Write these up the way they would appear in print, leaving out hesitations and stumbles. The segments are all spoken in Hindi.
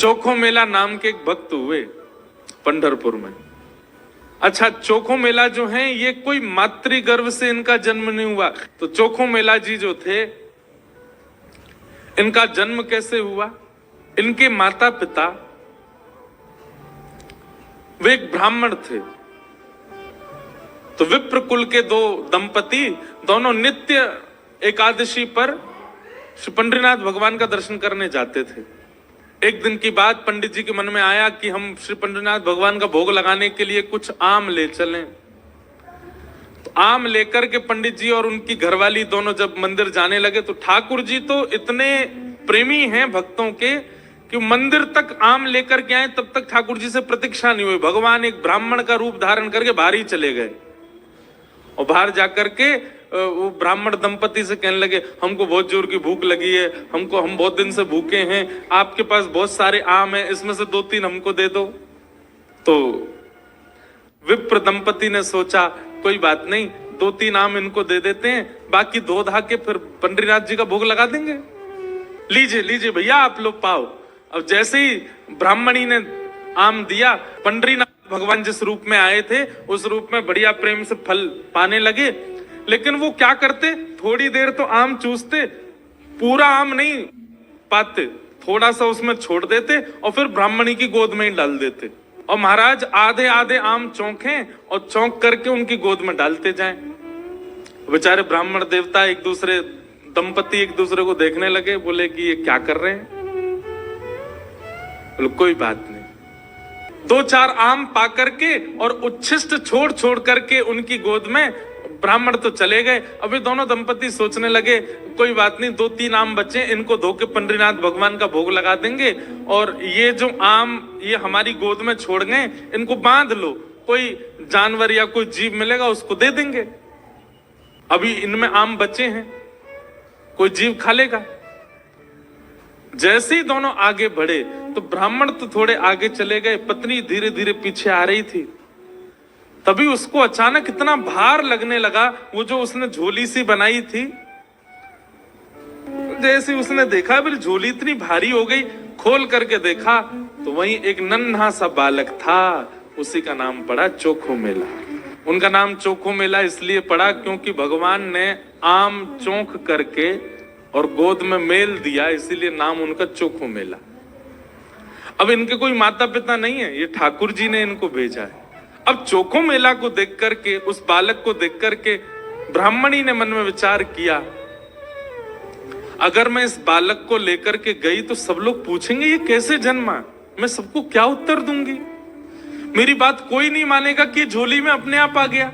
चोखो मेला नाम के एक भक्त हुए पंढरपुर में। अच्छा, चोखो मेला जो है ये कोई मातृ गर्भ से इनका जन्म नहीं हुआ। तो चोखो मेला जी जो थे, इनका जन्म कैसे हुआ? इनके माता पिता वे एक ब्राह्मण थे। तो विप्र कुल के दो दंपति दोनों नित्य एकादशी पर श्री पंडरीनाथ भगवान का दर्शन करने जाते थे। एक दिन की बात, पंडित जी के मन में आया कि हम श्री पंडरीनाथ भगवान का भोग लगाने के लिए कुछ आम ले चलें। तो आम लेकर के पंडित जी और उनकी घरवाली दोनों जब मंदिर जाने लगे, तो ठाकुर जी तो इतने प्रेमी हैं भक्तों के कि मंदिर तक आम लेकर के आए, तब तक ठाकुर जी से प्रतीक्षा नहीं हुई। भगवान एक ब्राह्मण का रूप धारण करके बाहर ही चले गए और बाहर जाकर के वो ब्राह्मण दंपति से कहने लगे, हमको बहुत जोर की भूख लगी है, हम बहुत दिन से भूखे हैं, आपके पास बहुत सारे आम हैं, इसमें से 2-3 हमको दे दो। तो विप्र दंपति ने सोचा, कोई बात नहीं, 2-3 आम इनको दे देते हैं, बाकी 2 धाके फिर पंडरीनाथ जी का भोग लगा देंगे। लीजिए लीजिए भैया, आप लोग पाओ। अब जैसे ही ब्राह्मणी ने आम दिया, पंडरीनाथ भगवान जिस रूप में आए थे उस रूप में बढ़िया प्रेम से फल पाने लगे। लेकिन वो क्या करते, थोड़ी देर तो आम चूसते, पूरा आम नहीं पाते, थोड़ा सा उसमें छोड़ देते और फिर ब्राह्मणी की गोद में ही डाल देते। और महाराज आधे आधे आम चौंकें और चौंक करके उनकी गोद में डालते जाएं। बेचारे ब्राह्मण देवता दंपति एक दूसरे को देखने लगे, बोले कि ये क्या कर रहे हैं? बोले कोई बात नहीं। 2-4 आम पा करके और उच्छिष्ट छोड़ छोड़ करके उनकी गोद में ब्राह्मण तो चले गए। अभी दोनों दंपति सोचने लगे, कोई बात नहीं, 2-3 आम बचे, इनको धो के पंडरीनाथ भगवान का भोग लगा देंगे, और ये जो आम ये हमारी गोद में छोड़ गए, इनको बांध लो, कोई जानवर या कोई जीव मिलेगा उसको दे देंगे। अभी इनमें आम बचे हैं, कोई जीव खा लेगा। जैसे ही दोनों आगे बढ़े तो ब्राह्मण तो थोड़े आगे चले गए, पत्नी धीरे धीरे पीछे आ रही थी। तभी उसको अचानक इतना भार लगने लगा, वो जो उसने झोली सी बनाई थी, जैसे उसने देखा मेरी झोली इतनी भारी हो गई, खोल करके देखा तो वहीं एक नन्हा सा बालक था। उसी का नाम पड़ा चोखो मेला। उनका नाम चोखो मेला इसलिए पड़ा क्योंकि भगवान ने आम चौंक करके और गोद में मेल दिया, इसीलिए नाम उनका चोखो मेला। अब इनके कोई माता पिता नहीं है, ये ठाकुर जी ने इनको भेजा है। अब चोखो मेला को देख करके, उस बालक को देख करके ब्राह्मणी ने मन में विचार किया, अगर मैं इस बालक को लेकर के गई तो सब लोग पूछेंगे ये कैसे जन्मा, मैं सबको क्या उत्तर दूंगी? मेरी बात कोई नहीं मानेगा कि झोली में अपने आप आ गया।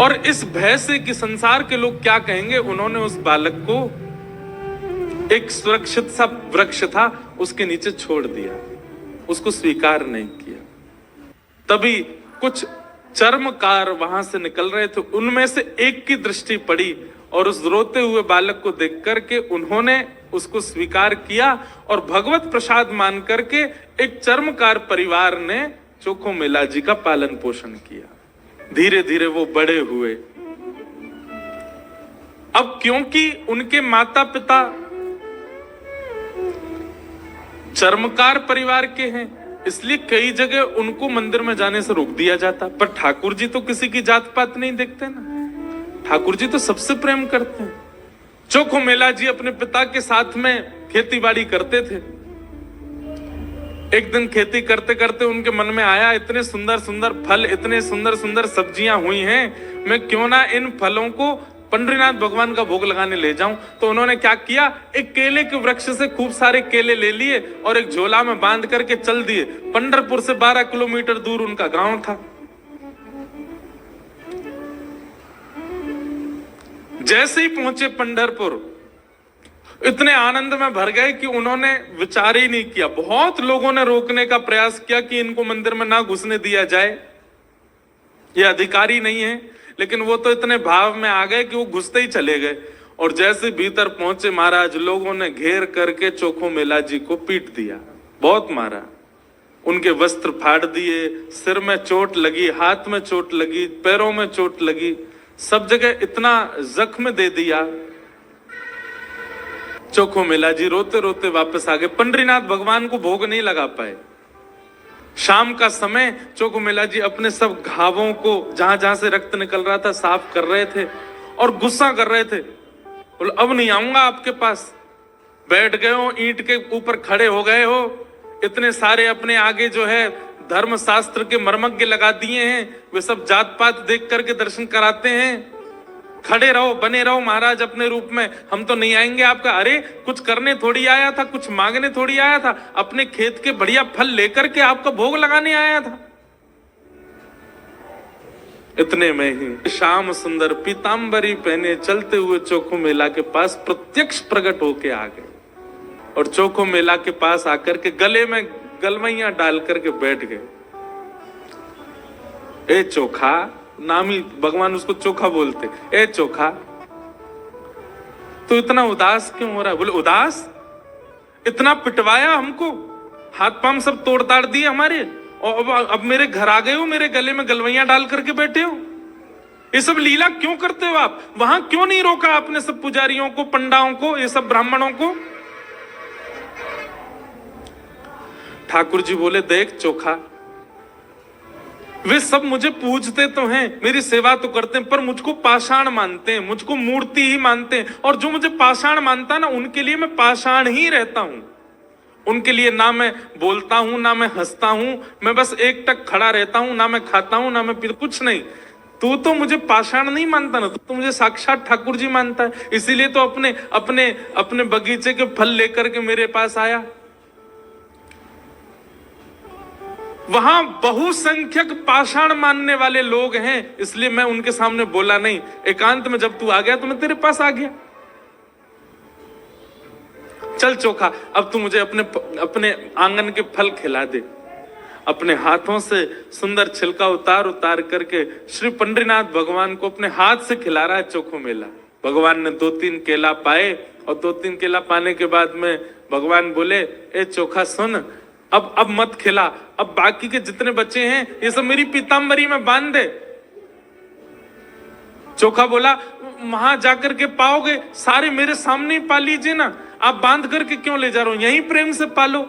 और इस भय से कि संसार के लोग क्या कहेंगे, उन्होंने उस बालक को एक सुरक्षित सा वृक्ष था उसके नीचे छोड़ दिया, उसको स्वीकार नहीं किया। तभी कुछ चर्मकार वहां से निकल रहे थे, उनमें से एक की दृष्टि पड़ी और उस रोते हुए बालक को देख करके उन्होंने उसको स्वीकार किया और भगवत प्रसाद मान करके एक चर्मकार परिवार ने चोखो मेला जी का पालन पोषण किया। धीरे धीरे वो बड़े हुए। अब क्योंकि उनके माता पिता चर्मकार परिवार के हैं, इसलिए कई जगह उनको मंदिर में जाने से रोक दिया जाता। पर ठाकुर जी तो किसी की जात पात नहीं देखते ना, ठाकुर जी तो सबसे प्रेम करते हैं। चोखो मेला जी अपने पिता के साथ में खेती बाड़ी करते थे। एक दिन खेती करते करते उनके मन में आया, इतने सुंदर सुंदर फल, इतने सुंदर सुंदर सब्जियां हुई हैं, मैं क्यों ना इन फलों को पंडरीनाथ भगवान का भोग लगाने ले जाऊं। तो उन्होंने क्या किया, एक केले के वृक्ष से खूब सारे केले ले लिए और एक झोला में बांध करके चल दिए। पंढरपुर से 12 किलोमीटर दूर उनका गांव था। जैसे ही पहुंचे पंढरपुर, इतने आनंद में भर गए कि उन्होंने विचार ही नहीं किया। बहुत लोगों ने रोकने का प्रयास किया कि इनको मंदिर में ना घुसने दिया जाए, ये अधिकारी नहीं है, लेकिन वो तो इतने भाव में आ गए कि वो घुसते ही चले गए। और जैसे भीतर पहुंचे महाराज, लोगों ने घेर करके चोखो मेला जी को पीट दिया, बहुत मारा, उनके वस्त्र फाड़ दिए, सिर में चोट लगी, हाथ में चोट लगी, पैरों में चोट लगी, सब जगह इतना जख्म दे दिया। चोखो मेला जी रोते रोते वापस आ गए। पंडरीनाथ भगवान को भोग नहीं लगा पाए। शाम का समय चोखो मेला जी अपने सब घावों को, जहां जहां से रक्त निकल रहा था, साफ कर रहे थे और गुस्सा कर रहे थे। बोले अब नहीं आऊंगा आपके पास। बैठ गए हो, ईंट के ऊपर खड़े हो गए हो, इतने सारे अपने आगे जो है धर्म शास्त्र के मर्मज्ञ लगा दिए हैं, वे सब जात पात देख करके दर्शन कराते हैं। खड़े रहो, बने रहो महाराज अपने रूप में, हम तो नहीं आएंगे आपका। अरे कुछ करने थोड़ी आया था, कुछ मांगने थोड़ी आया था, अपने खेत के बढ़िया फल लेकर के आपका भोग लगाने आया था। इतने में ही श्याम सुंदर पीतांबरी पहने चलते हुए चोखो मेला के पास प्रत्यक्ष प्रकट होके आ गए और चोखो मेला के पास आकर के गले में गलवैया डाल करके बैठ गए। ए चोखा, नाम ही भगवान उसको चोखा बोलते। ए चोखा, तो इतना उदास क्यों हो रहा है? बोले उदास? इतना पिटवाया हमको, हाथ पांव सब तोड़ ताड़ दिए हमारे, और अब मेरे घर आ गए हो, मेरे गले में गलवैया डाल करके बैठे हो। ये सब लीला क्यों करते हो आप? वहां क्यों नहीं रोका आपने सब पुजारियों को, पंडाओं को, ये सब ब्राह्मणों को? ठाकुर जी बोले देख चोखा, वे सब मुझे पूजते तो हैं, मेरी सेवा तो करते हैं, पर मुझको पाषाण मानते हैं, मुझको मूर्ति ही मानते हैं। और जो मुझे पाषाण मानता ना, उनके लिए मैं पाषाण ही रहता हूं। उनके लिए ना मैं बोलता हूं, ना मैं हंसता हूं, मैं बस एक टक खड़ा रहता हूं, ना मैं खाता हूं, ना मैं पीता, कुछ नहीं। तू तो मुझे पाषाण नहीं मानता ना, तू तो मुझे साक्षात ठाकुर जी मानता है। इसीलिए तो अपने अपने अपने बगीचे के फल लेकर के मेरे पास आया। वहां बहुसंख्यक पाषाण मानने वाले लोग हैं, इसलिए मैं उनके सामने बोला नहीं। एकांत में जब तू आ गया तो मैं तेरे पास आ गया। चल चोखा, अब तू मुझे अपने आंगन के फल खिला दे। अपने हाथों से सुंदर छिलका उतार उतार करके श्री पंडरीनाथ भगवान को अपने हाथ से खिला रहा है चोखो मेला। भगवान ने 2-3 केला पाए और 2-3 केला पाने के बाद में भगवान बोले, ए चोखा सुन, अब मत खिला, अब बाकी के जितने बच्चे हैं ये सब मेरी पीतांबरी में बांध दे। चोखा बोला, वहां जाकर के पाओगे, सारे मेरे सामने ही पा लीजिए ना, आप बांध करके क्यों ले जा रहे हो, यहीं प्रेम से पालो।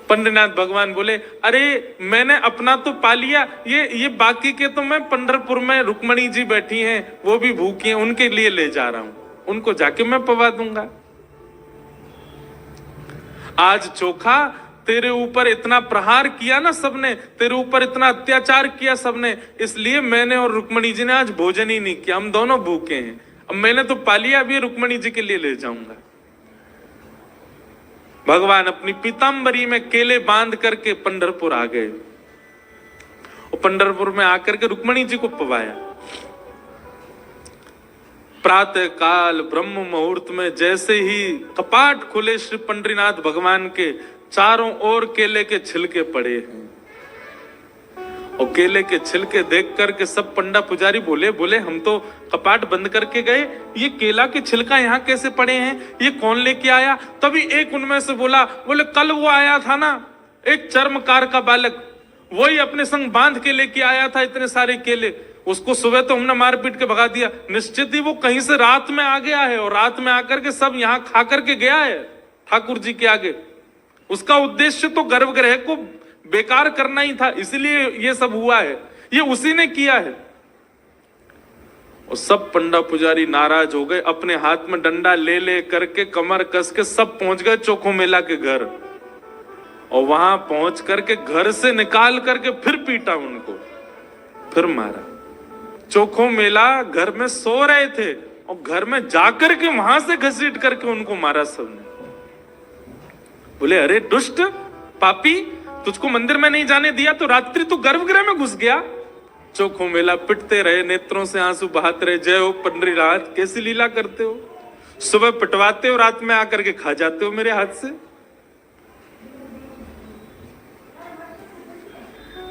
पंडरीनाथ भगवान बोले, अरे मैंने अपना तो पा लिया, ये बाकी के तो मैं पंढरपुर में रुक्मणी जी बैठी हैं, वो भी भूखी हैं, उनके लिए ले जा रहा हूं, उनको जाके मैं पवा दूंगा। आज चोखा, तेरे ऊपर इतना प्रहार किया ना सबने, तेरे ऊपर इतना अत्याचार किया सबने, इसलिए मैंने और रुक्मणी जी ने आज भोजन ही नहीं किया, हम दोनों भूखे हैं। अब मैंने तो पा लिया, अभी रुक्मणी जी के लिए ले जाऊंगा। भगवान अपनी पीतांबरी में केले बांध करके पंढरपुर आ गए और पंढरपुर में आकर के रुक्मणी जी को पवाया। प्रातः काल ब्रह्म मुहूर्त में जैसे ही कपाट खुले श्री पंडरीनाथ भगवान के, चारों ओर केले के छिलके पड़े हैं और केले के छिलके देख करके सब पंडा पुजारी बोले हम तो कपाट बंद करके गए, ये केला के छिलका यहाँ कैसे पड़े हैं, ये कौन लेके आया? तभी एक उनमें से बोले कल वो आया था ना, एक चर्मकार का बालक, वही अपने संग बांध के लेके आया था इतने सारे केले, उसको सुबह तो हमने मार पीट के भगा दिया, निश्चित ही वो कहीं से रात में आ गया है और रात में आकर के सब यहाँ खा करके गया है ठाकुर जी के आगे। उसका उद्देश्य तो गर्भगृह को बेकार करना ही था, इसलिए ये सब हुआ है, ये उसी ने किया है। और सब पंडा पुजारी नाराज हो गए, अपने हाथ में डंडा ले करके कमर कस के सब पहुंच गए चोखो मेला के घर और वहां पहुंच करके घर से निकाल करके फिर पीटा उनको, फिर मारा। चोखो मेला घर में सो रहे थे और घर में जाकर के वहां से घसीट करके उनको मारा सबने। बोले अरे दुष्ट पापी, तुझको मंदिर में नहीं जाने दिया तो रात्रि तो गर्भगृह में घुस गया। चोखो मेला पिटते रहे, नेत्रों से आंसू बहाते रहे, जय हो पंडरीनाथ, कैसी लीला करते हो, सुबह पिटवाते हो, रात में आकर के खा जाते हो मेरे हाथ से।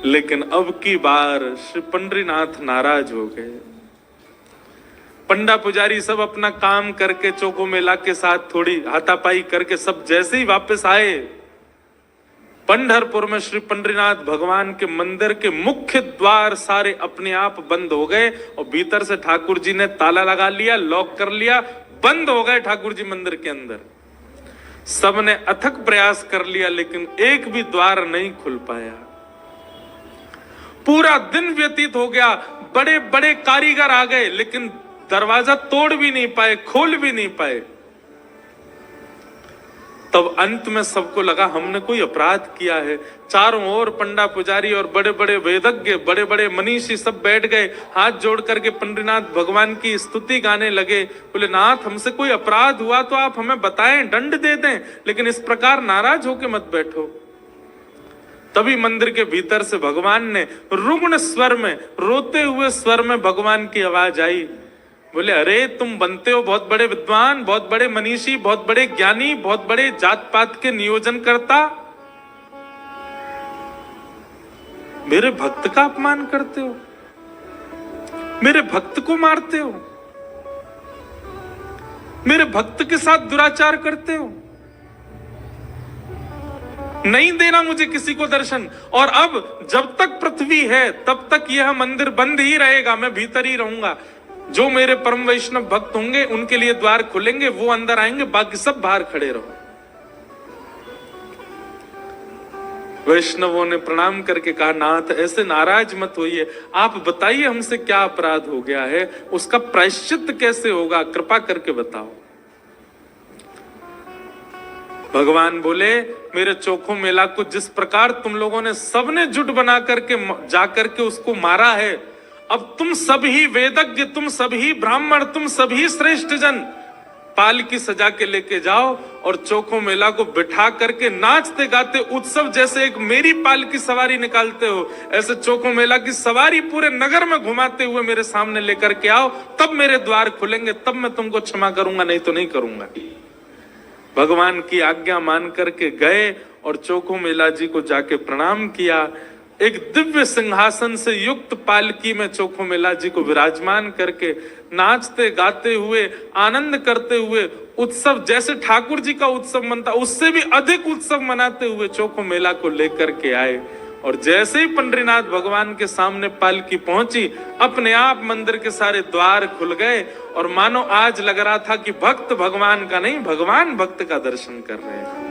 लेकिन अब की बार श्री पंडरीनाथ नाराज हो गए। पंडा पुजारी सब अपना काम करके चोखो मेला के साथ थोड़ी हाथापाई करके सब जैसे ही वापस आए, पंढरपुर में श्री पंडरीनाथ भगवान के मंदिर के मुख्य द्वार सारे अपने आप बंद हो गए और भीतर से ठाकुर जी ने ताला लगा लिया, लॉक कर लिया, बंद हो गए ठाकुर जी मंदिर के अंदर। सबने अथक प्रयास कर लिया लेकिन एक भी द्वार नहीं खुल पाया। पूरा दिन व्यतीत हो गया, बड़े बड़े कारीगर आ गए लेकिन दरवाजा तोड़ भी नहीं पाए, खोल भी नहीं पाए। तब अंत में सबको लगा हमने कोई अपराध किया है। चारों ओर पंडा पुजारी और बड़े बड़े वेदज्ञ, बड़े बड़े मनीषी सब बैठ गए, हाथ जोड़ करके पंडरीनाथ भगवान की स्तुति गाने लगे। बोले नाथ, हमसे कोई अपराध हुआ तो आप हमें बताएं, दंड दे दें, लेकिन इस प्रकार नाराज होके मत बैठो। तभी मंदिर के भीतर से भगवान ने रुग्ण स्वर में, रोते हुए स्वर में भगवान की आवाज आई। बोले अरे तुम बनते हो बहुत बड़े विद्वान, बहुत बड़े मनीषी, बहुत बड़े ज्ञानी, बहुत बड़े जात पात के नियोजन करता, मेरे भक्त का अपमान करते हो, मेरे भक्त को मारते हो, मेरे भक्त के साथ दुराचार करते हो। नहीं देना मुझे किसी को दर्शन, और अब जब तक पृथ्वी है तब तक यह मंदिर बंद ही रहेगा, मैं भीतर ही रहूंगा। जो मेरे परम वैष्णव भक्त होंगे उनके लिए द्वार खुलेंगे, वो अंदर आएंगे, बाकी सब बाहर खड़े रहो। वैष्णवों ने प्रणाम करके कहा नाथ ऐसे नाराज मत होइए, आप बताइए हमसे क्या अपराध हो गया है, उसका प्रायश्चित कैसे होगा, कृपा करके बताओ। भगवान बोले मेरे चोखो मेला को जिस प्रकार तुम लोगों ने सबने जुट बना करके जाकर के उसको मारा है, अब तुम सभी वेदज्ञ, तुम सभी ब्राह्मण, तुम सभी श्रेष्ठ जन पालकी सजा के लेके जाओ और चोखो मेला को बिठा करके नाचते गाते उत्सव जैसे एक मेरी पालकी सवारी निकालते हो, ऐसे चोखो मेला की सवारी पूरे नगर में घुमाते हुए मेरे सामने लेकर के आओ, तब मेरे द्वार खुलेंगे, तब मैं तुमको क्षमा करूंगा, नहीं तो नहीं करूंगा। भगवान की आज्ञा मान करके गए और चोखो मेला जी को जाके प्रणाम किया। एक दिव्य सिंहासन से युक्त पालकी में चोखो मेला जी को विराजमान करके नाचते गाते हुए, आनंद करते हुए, उत्सव जैसे ठाकुर जी का उत्सव मनता उससे भी अधिक उत्सव मनाते हुए चोखो मेला को लेकर के आए। और जैसे ही पंडरीनाथ भगवान के सामने पालकी पहुंची, अपने आप मंदिर के सारे द्वार खुल गए और मानो आज लग रहा था कि भक्त भगवान का नहीं, भगवान भक्त का दर्शन कर रहे हैं।